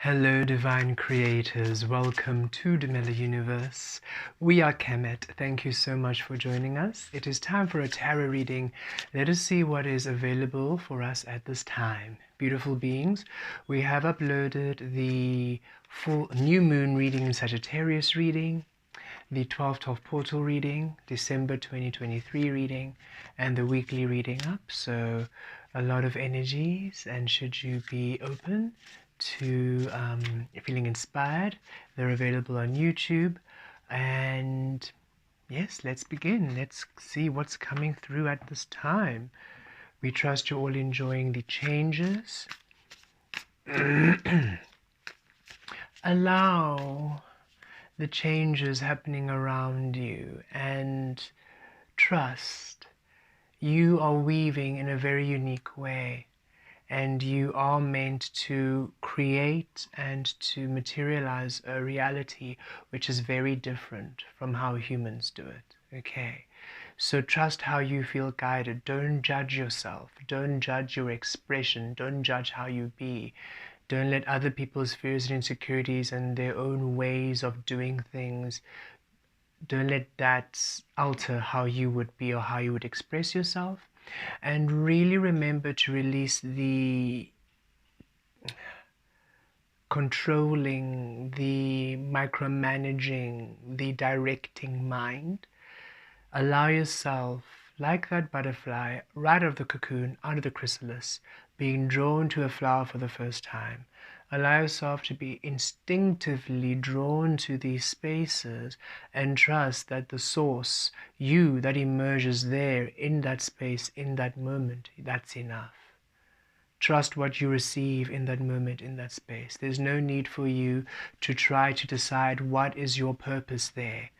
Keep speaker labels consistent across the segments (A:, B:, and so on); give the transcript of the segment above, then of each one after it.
A: Hello divine creators, welcome to the Mela Universe. We are Kemet. Thank you so much for joining us. It is time for a tarot reading. Let us see what is available for us at this time. Beautiful beings, we have uploaded the full new moon reading and Sagittarius reading, the 12/12 portal reading, December 2023 reading, and the weekly reading up. So a lot of energies, and should you be open to feeling inspired, they're available on YouTube. And yes, let's begin. Let's see what's coming through at this time. We trust you're all enjoying the changes. Allow the changes happening around you and trust you are weaving in a very unique way. And you are meant to create and to materialize a reality which is very different from how humans do it. Okay, so trust how you feel guided. Don't judge yourself. Don't judge your expression. Don't judge how you be. Don't let other people's fears and insecurities and their own ways of doing things, don't let that alter how you would be or how you would express yourself. And really remember to release the controlling, the micromanaging, the directing mind. Allow yourself, like that butterfly, right out of the cocoon, out of the chrysalis, being drawn to a flower for the first time. Allow yourself to be instinctively drawn to these spaces and trust that the source, you, that emerges there in that space, in that moment, that's enough. Trust what you receive in that moment, in that space. There's no need for you to try to decide what is your purpose there.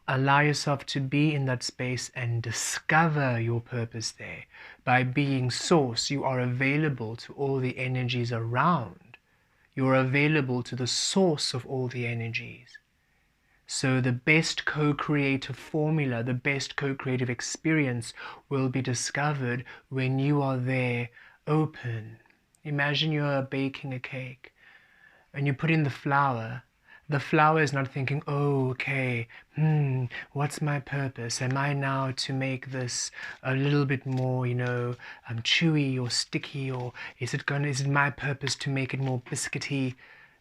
A: Allow yourself to be in that space and discover your purpose there. By being source, you are available to all the energies around. You're available to the source of all the energies. So the best co-creative formula, the best co-creative experience will be discovered when you are there, open. Imagine you're baking a cake and you put in the flour. The flour is not thinking, oh, okay, what's my purpose? Am I now to make this a little bit more, chewy or sticky, or is it my purpose to make it more biscuity?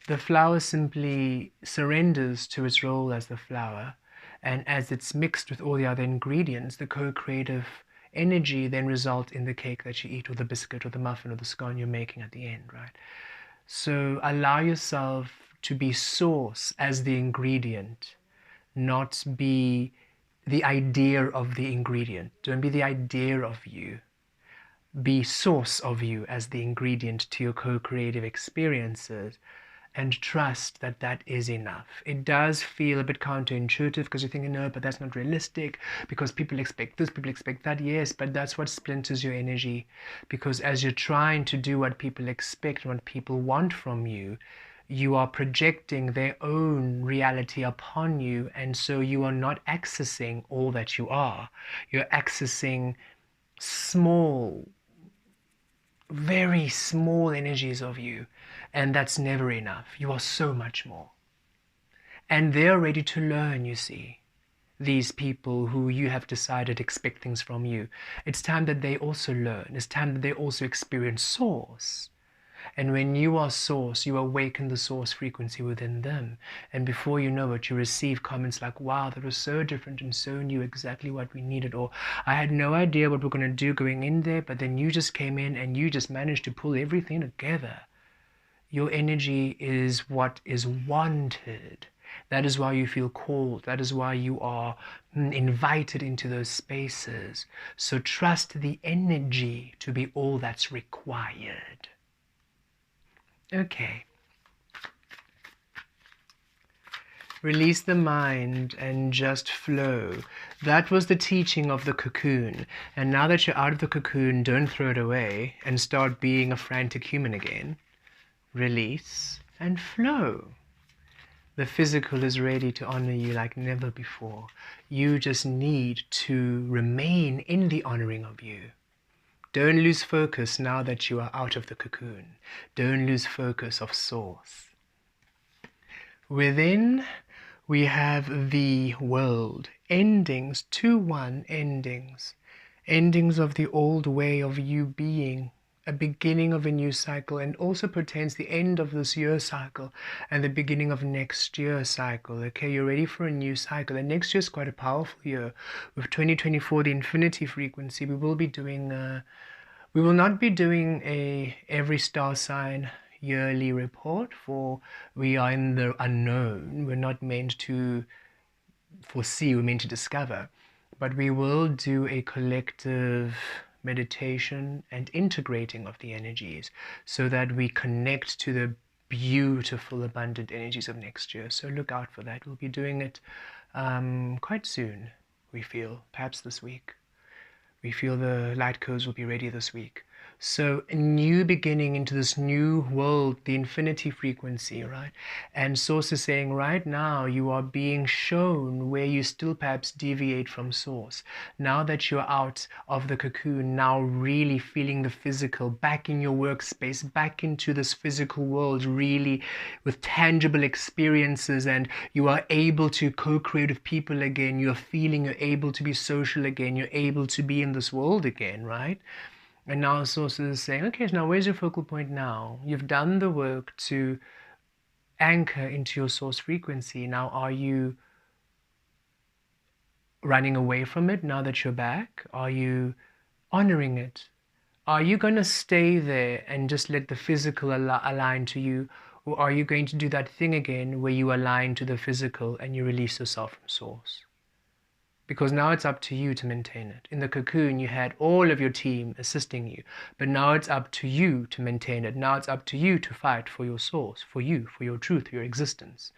A: The flour simply surrenders to its role as the flour, and as it's mixed with all the other ingredients, the co-creative energy then results in the cake that you eat, or the biscuit, or the muffin, or the scone you're making at the end, right? So allow yourself to be source as the ingredient, not be the idea of the ingredient. Don't be the idea of you. Be source of you as the ingredient to your co-creative experiences, and trust that that is enough. It does feel a bit counterintuitive because you're thinking, no, but that's not realistic because people expect this, people expect that. Yes, but that's what splinters your energy, because as you're trying to do what people expect and what people want from you, you are projecting their own reality upon you, and so you are not accessing all that you are. You're accessing small, very small energies of you, and that's never enough. You are so much more. And they're ready to learn, you see. These people who you have decided expect things from you. It's time that they also learn. It's time that they also experience source. And when you are source, you awaken the source frequency within them. And before you know it, you receive comments like, wow, that was so different and so new, exactly what we needed. Or I had no idea what we're going to do going in there, but then you just came in and you just managed to pull everything together. Your energy is what is wanted. That is why you feel called. That is why you are invited into those spaces. So trust the energy to be all that's required. Okay. Release the mind and just flow. That was the teaching of the cocoon. And now that you're out of the cocoon, don't throw it away and start being a frantic human again. Release and flow. The physical is ready to honor you like never before. You just need to remain in the honoring of you. Don't lose focus now that you are out of the cocoon. Don't lose focus of source. Within, we have the world. Endings, 2-1 endings. Endings of the old way of you being. A beginning of a new cycle, and also pertains the end of this year cycle and the beginning of next year cycle. Okay, you're ready for a new cycle, and next year is quite a powerful year. With 2024, the infinity frequency, we will not be doing a every star sign yearly report, for we are in the unknown. We're not meant to foresee, we're meant to discover. But we will do a collective meditation and integrating of the energies so that we connect to the beautiful, abundant energies of next year. So look out for that. We'll be doing it quite soon, we feel, perhaps this week. We feel the light codes will be ready this week. So a new beginning into this new world, the infinity frequency, right? And Source is saying right now you are being shown where you still perhaps deviate from Source. Now that you're out of the cocoon, now really feeling the physical, back in your workspace, back into this physical world, really with tangible experiences, and you are able to co-create with people again. You're feeling you're able to be social again. You're able to be in this world again, right? And now Source is saying, okay, so now where's your focal point now? You've done the work to anchor into your Source frequency. Now are you running away from it now that you're back? Are you honoring it? Are you going to stay there and just let the physical align to you? Or are you going to do that thing again where you align to the physical and you release yourself from Source? Because now it's up to you to maintain it. In the cocoon, you had all of your team assisting you, but now it's up to you to maintain it. Now it's up to you to fight for your Source, for you, for your truth, your existence.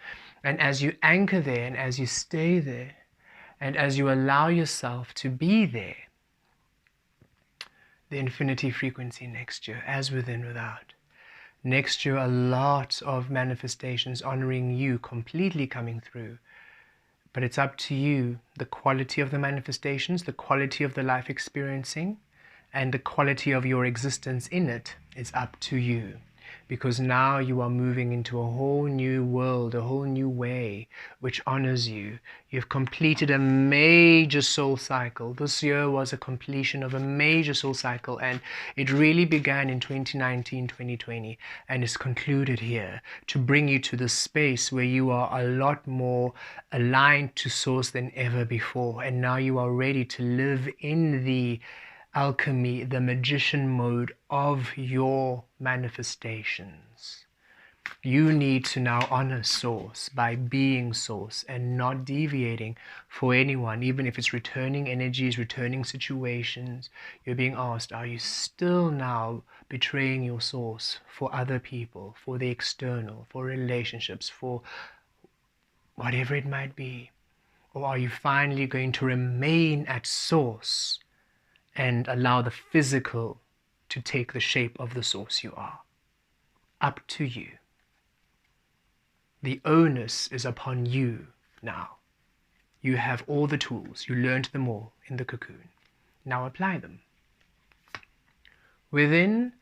A: And as you anchor there, and as you stay there, and as you allow yourself to be there, the infinity frequency next year, as within, without. Next year, a lot of manifestations honoring you completely coming through. But it's up to you, the quality of the manifestations, the quality of the life experiencing, and the quality of your existence in it is up to you. Because now you are moving into a whole new world, a whole new way, which honors you. You've completed a major soul cycle. This year was a completion of a major soul cycle, and it really began in 2019, 2020, and is concluded here to bring you to the space where you are a lot more aligned to Source than ever before. And now you are ready to live in the alchemy, the magician mode of your manifestations. You need to now honor Source by being Source and not deviating for anyone, even if it's returning energies, returning situations. You're being asked, are you still now betraying your Source for other people, for the external, for relationships, for whatever it might be? Or are you finally going to remain at Source and allow the physical to take the shape of the Source you are? Up to you. The onus is upon you now. You have all the tools. You learned them all in the cocoon. Now apply them. Within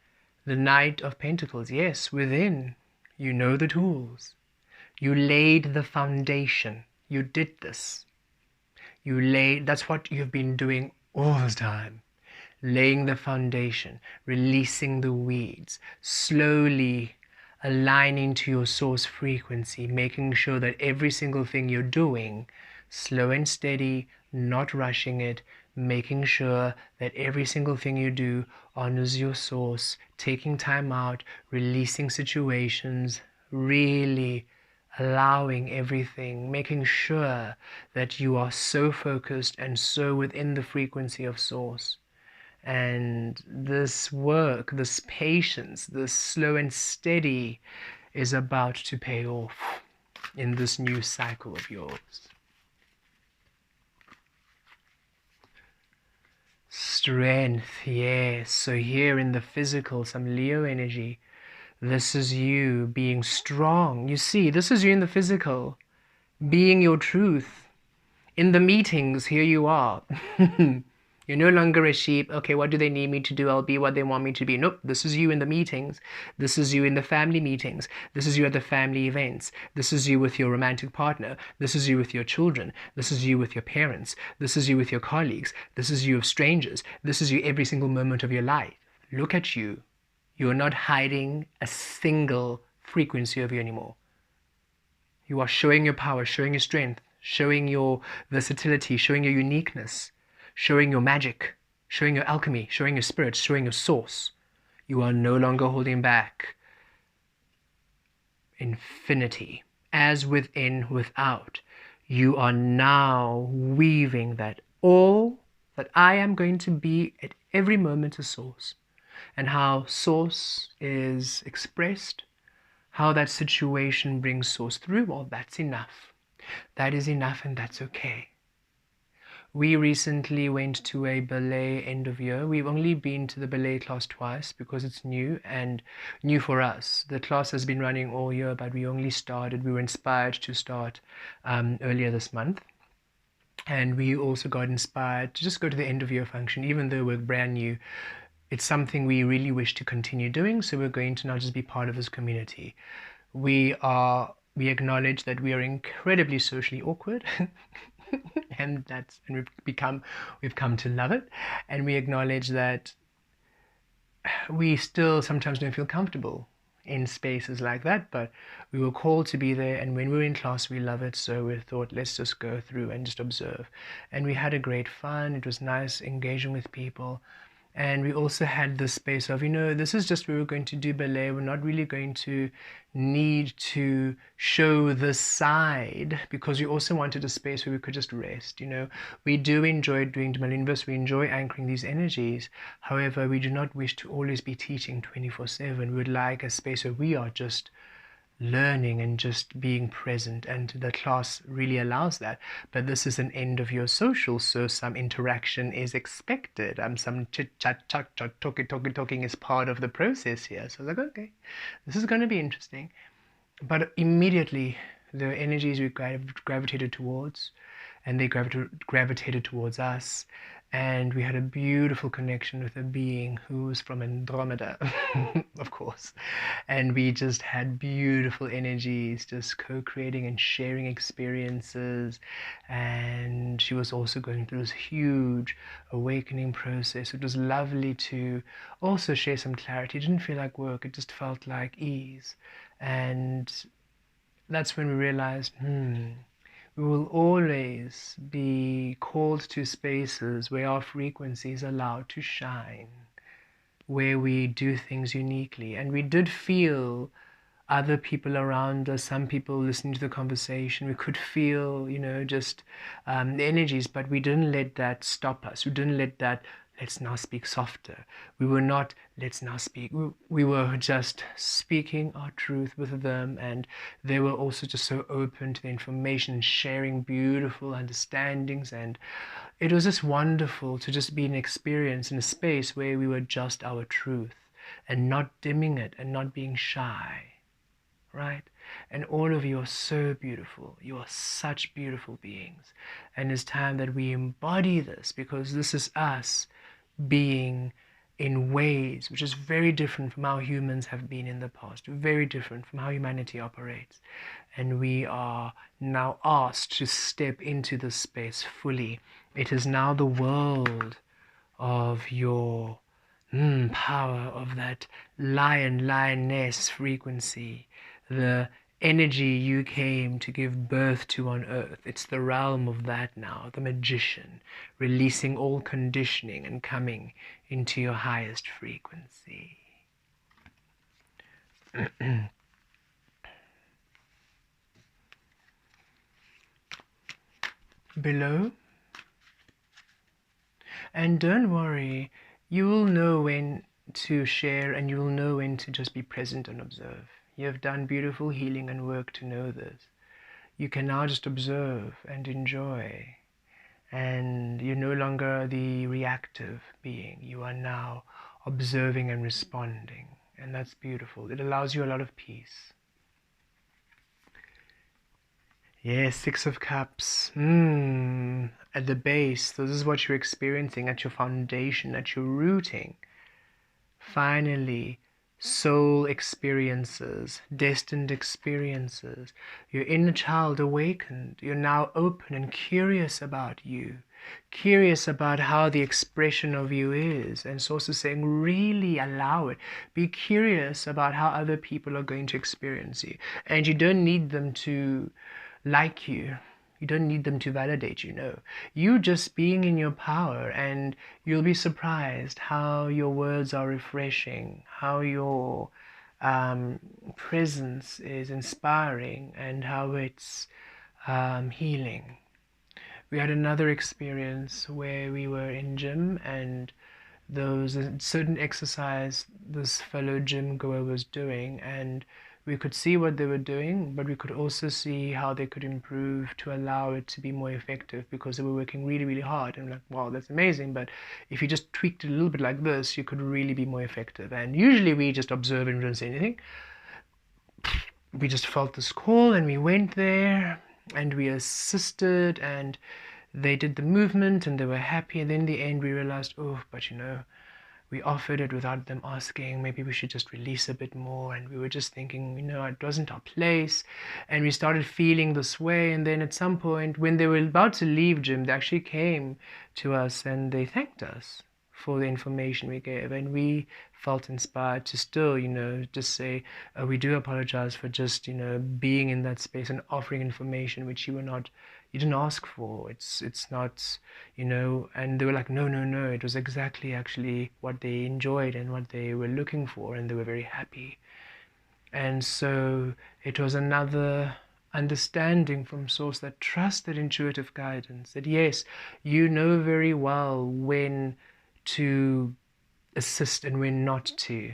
A: the Knight of Pentacles, yes, within, you know the tools. You laid the foundation. You did this. That's what you've been doing all the time. Laying the foundation, releasing the weeds, slowly aligning to your Source frequency, making sure that every single thing you're doing, slow and steady, not rushing it, making sure that every single thing you do honors your Source, taking time out, releasing situations, really allowing everything, making sure that you are so focused and so within the frequency of Source. And this work, this patience, this slow and steady is about to pay off in this new cycle of yours. Strength, yes. So here in the physical, some Leo energy. This is you being strong. You see, this is you in the physical, being your truth. In the meetings, here you are. You're no longer a sheep. Okay, what do they need me to do? I'll be what they want me to be. Nope, this is you in the meetings. This is you in the family meetings. This is you at the family events. This is you with your romantic partner. This is you with your children. This is you with your parents. This is you with your colleagues. This is you of strangers. This is you every single moment of your life. Look at you. You're not hiding a single frequency of you anymore. You are showing your power, showing your strength, showing your versatility, showing your uniqueness, showing your magic, showing your alchemy, showing your spirit, showing your source. You are no longer holding back. Infinity, as within, without. You are now weaving that all that I am going to be at every moment a source. And how source is expressed, how that situation brings source through, well, that's enough. That is enough, and that's okay. We recently went to a ballet end of year. We've only been to the ballet class twice because it's new and new for us. The class has been running all year, but we were inspired to start earlier this month. And we also got inspired to just go to the end of year function, even though we're brand new. It's something we really wish to continue doing, so we're going to now just be part of this community. We acknowledge that we are incredibly socially awkward and we've come to love it, and we acknowledge that we still sometimes don't feel comfortable in spaces like that, but we were called to be there, and when we were in class we love it, so we thought let's just go through and just observe. And we had a great fun. It was nice engaging with people. And we also had this space of, this is just where we're going to do ballet. We're not really going to need to show this side, because we also wanted a space where we could just rest. We do enjoy doing the universe. We enjoy anchoring these energies. However, we do not wish to always be teaching 24/7. We would like a space where we are just learning and just being present, and the class really allows that. But this is an end of your social, so some interaction is expected. Some chit chat talking is part of the process here. So I was like, okay, this is going to be interesting. But immediately the energies we gravitated towards, and they gravitated towards us, and we had a beautiful connection with a being who was from Andromeda, of course. And we just had beautiful energies, just co-creating and sharing experiences. And she was also going through this huge awakening process. It was lovely to also share some clarity. It didn't feel like work, it just felt like ease. And that's when we realized, we will always be called to spaces where our frequency is allowed to shine, where we do things uniquely. And we did feel other people around us, some people listening to the conversation. We could feel, just the energies, but we didn't let that stop us. We didn't let that, let's now speak softer. We were not, let's now speak. We were just speaking our truth with them, and they were also just so open to the information, sharing beautiful understandings. And it was just wonderful to just be an experience in a space where we were just our truth and not dimming it and not being shy. Right? And all of you are so beautiful. You are such beautiful beings. And it's time that we embody this, because this is us being in ways which is very different from how humans have been in the past, very different from how humanity operates. And we are now asked to step into this space fully. It is now the world of your power, of that lioness frequency, the energy you came to give birth to on earth. It's the realm of that now, the magician, releasing all conditioning and coming into your highest frequency. Below. And don't worry, you will know when to share, and you will know when to just be present and observe. You have done beautiful healing and work to know this. You can now just observe and enjoy. And you're no longer the reactive being. You are now observing and responding. And that's beautiful. It allows you a lot of peace. Yes, Six of Cups. At the base, this is what you're experiencing at your foundation, at your rooting. Finally, soul experiences, destined experiences. Your inner child awakened. You're now open and curious about you, curious about how the expression of you is. And so also saying, really allow it. Be curious about how other people are going to experience you. And you don't need them to like you. You don't need them to validate you, no. You just being in your power, and you'll be surprised how your words are refreshing, how your presence is inspiring, and how it's healing. We had another experience where we were in gym, and there was a certain exercise this fellow gym goer was doing, and we could see what they were doing, but we could also see how they could improve to allow it to be more effective, because they were working really, really hard. And I'm like, wow, that's amazing, but if you just tweaked it a little bit like this, you could really be more effective. And usually we just observe and we don't say anything. We just felt this call and we went there and we assisted, and they did the movement and they were happy. And then in the end we realized, oh, but we offered it without them asking. Maybe we should just release a bit more. And we were just thinking, it wasn't our place. And we started feeling this way. And then at some point, when they were about to leave gym, they actually came to us and they thanked us for the information we gave. And we felt inspired to still, just say, we do apologize for just, being in that space and offering information which you didn't ask for. It's not, and they were like, no, no, no. It was exactly actually what they enjoyed and what they were looking for, and they were very happy. And so it was another understanding from source that trusted intuitive guidance, that yes, you know very well when to assist and when not to.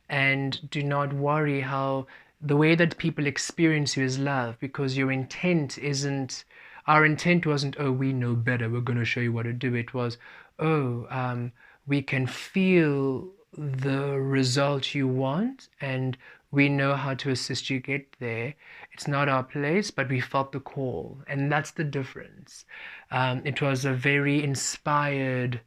A: And do not worry how the way that people experience you is love, because your intent isn't, our intent wasn't, oh, we know better, we're going to show you what to do. It was, oh, we can feel the result you want and we know how to assist you get there. It's not our place, but we felt the call, and that's the difference. It was a very inspired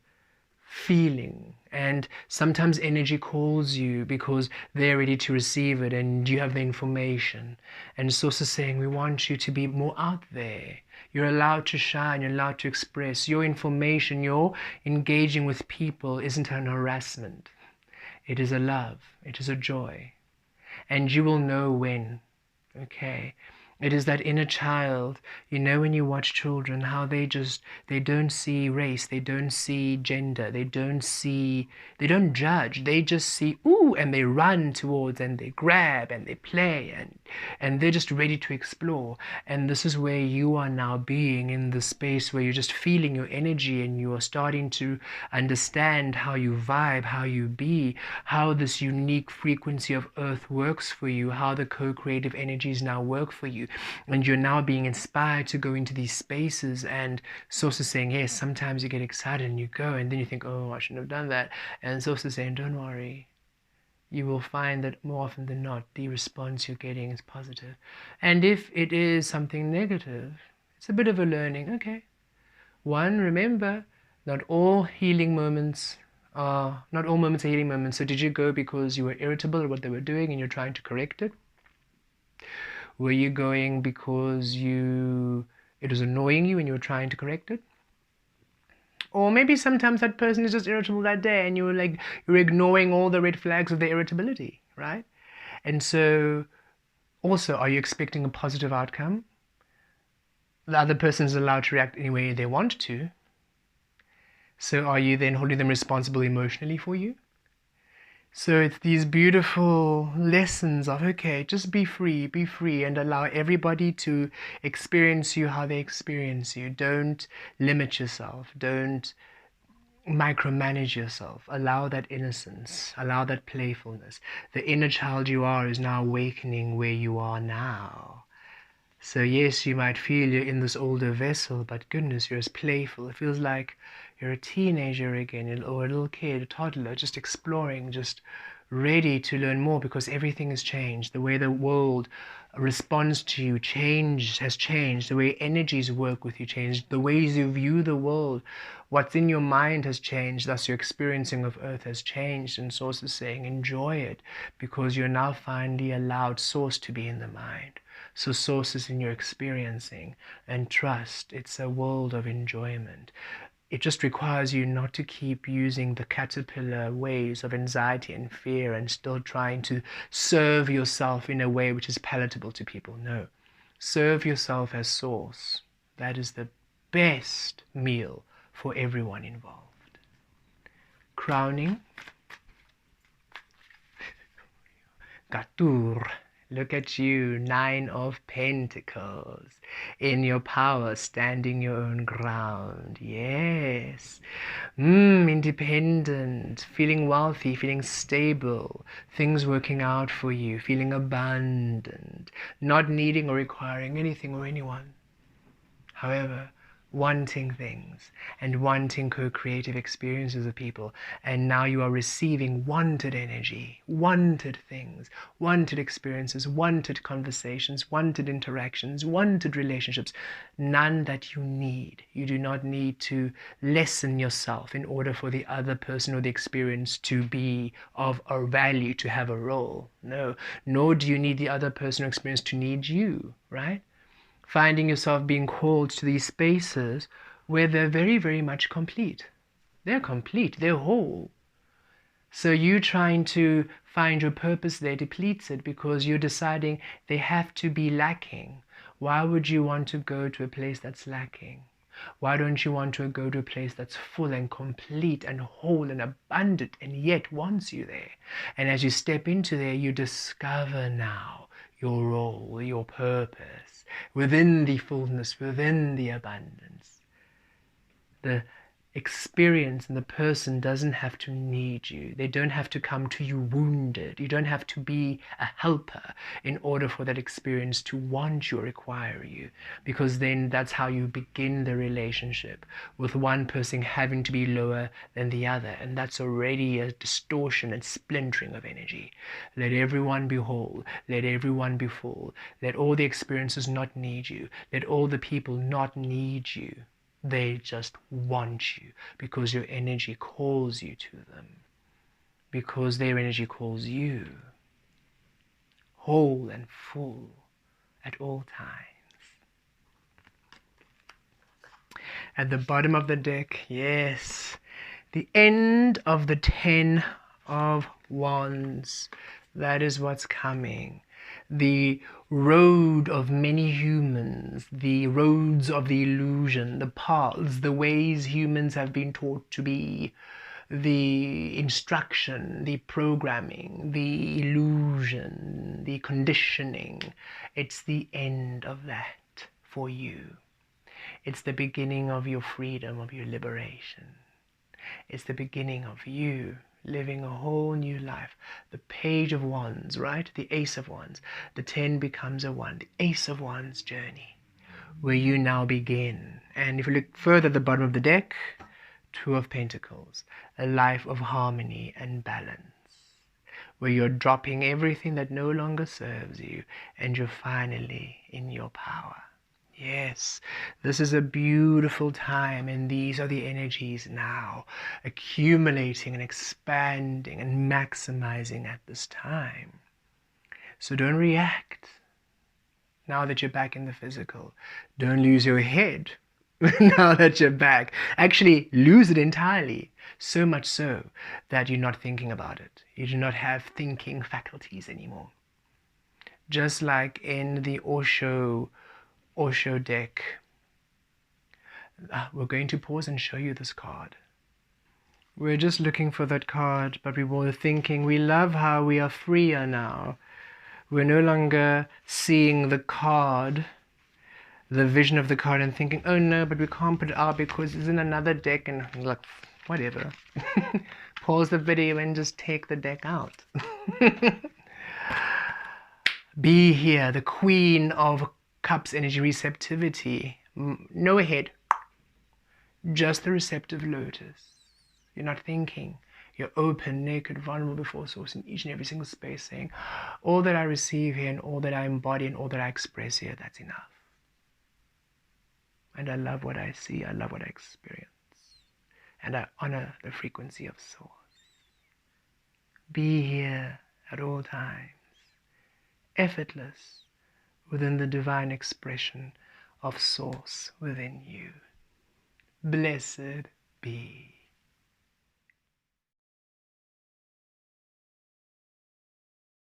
A: feeling, and sometimes energy calls you because they're ready to receive it and you have the information. And it's also saying, we want you to be more out there. You're allowed to shine, you're allowed to express your information. Your engaging with people isn't an harassment. It is a love, it is a joy, and you will know when. Okay, it is that inner child. When you watch children, how they don't see race, they don't see gender, they don't judge, they just see, ooh, and they run towards and they grab and they play, and they're just ready to explore. And this is where you are now being in the space where you're just feeling your energy, and you are starting to understand how you vibe, how you be, how this unique frequency of earth works for you, how the co-creative energies now work for you. And you're now being inspired to go into these spaces. And Source is saying, yes, sometimes you get excited and you go, and then you think, oh, I shouldn't have done that. And Source is saying, don't worry. You will find that more often than not, the response you're getting is positive. And if it is something negative, it's a bit of a learning. Okay. One, remember, not all moments are healing moments. So did you go because you were irritable at what they were doing and you're trying to correct it? Were you going because it was annoying you and you were trying to correct it? Or maybe sometimes that person is just irritable that day and you're ignoring all the red flags of their irritability, right? And so also, are you expecting a positive outcome? The other person is allowed to react any way they want to. So are you then holding them responsible emotionally for you? So it's these beautiful lessons of, okay, just be free, and allow everybody to experience you how they experience you. Don't limit yourself. Don't micromanage yourself. Allow that innocence. Allow that playfulness. The inner child you are is now awakening where you are now. So yes, you might feel you're in this older vessel, but goodness, you're as playful. It feels like You're a teenager again, or a little kid, a toddler, just exploring, just ready to learn more, because everything has changed. The way the world responds to you has changed. The way energies work with you changed. The ways you view the world, what's in your mind has changed. Thus your experiencing of earth has changed. And Source is saying, enjoy it, because you're now finally allowed Source to be in the mind. So Source is in your experiencing, and trust, it's a world of enjoyment. It just requires you not to keep using the caterpillar ways of anxiety and fear and still trying to serve yourself in a way which is palatable to people. No. Serve yourself as Source. That is the best meal for everyone involved. Crowning. Gatur. Look at you, 9 of Pentacles, in your power, standing your own ground. Yes. Independent, feeling wealthy, feeling stable, things working out for you, feeling abundant, not needing or requiring anything or anyone. However, wanting things and wanting co-creative experiences of people, and now you are receiving wanted energy, wanted things, wanted experiences, wanted conversations, wanted interactions, wanted relationships, none that you need. You do not need to lessen yourself in order for the other person or the experience to be of a value, to have a role. No, nor do you need the other person or experience to need you, right? Finding yourself being called to these spaces where they're very, very much complete. They're complete, they're whole. So you trying to find your purpose there depletes it, because you're deciding they have to be lacking. Why would you want to go to a place that's lacking? Why don't you want to go to a place that's full and complete and whole and abundant, and yet wants you there? And as you step into there, you discover now your role, your purpose, within the fullness, within the abundance. The experience and the person doesn't have to need you. They don't have to come to you wounded. You don't have to be a helper in order for that experience to want you or require you, because then that's how you begin the relationship, with one person having to be lower than the other, and that's already a distortion and splintering of energy. Let everyone be whole. Let everyone be full. Let all the experiences not need you. Let all the people not need you. They just want you, because your energy calls you to them, because their energy calls you, whole and full at all times. At the bottom of the deck, yes, the end of the 10 of Wands. That is what's coming. The road of many humans, the roads of the illusion, the paths, the ways humans have been taught to be, the instruction, the programming, the illusion, the conditioning. It's the end of that for you. It's the beginning of your freedom, of your liberation. It's the beginning of you living a whole new life. The Page of Wands, right? The Ace of Wands. The 10 becomes a 1. The Ace of Wands journey, where you now begin. And if you look further at the bottom of the deck, 2 of Pentacles. A life of harmony and balance, where you're dropping everything that no longer serves you, and you're finally in your power. Yes, this is a beautiful time, and these are the energies now accumulating and expanding and maximizing at this time. So don't react now that you're back in the physical. Don't lose your head now that you're back. Actually, lose it entirely, so much so that you're not thinking about it. You do not have thinking faculties anymore. Just like in the Osho deck. We're going to pause and show you this card. We're just looking for that card, but we were thinking, we love how we are freer now. We're no longer seeing the card, the vision of the card, and thinking, oh no, but we can't put it out because it's in another deck, and like, whatever. Pause the video and just take the deck out. Be here, the Queen of Cups energy receptivity. No head. Just the receptive lotus. You're not thinking. You're open, naked, vulnerable before Source in each and every single space, saying, all that I receive here and all that I embody and all that I express here, that's enough. And I love what I see, I love what I experience. And I honor the frequency of Source. Be here at all times, effortless, within the divine expression of Source within you. Blessed be.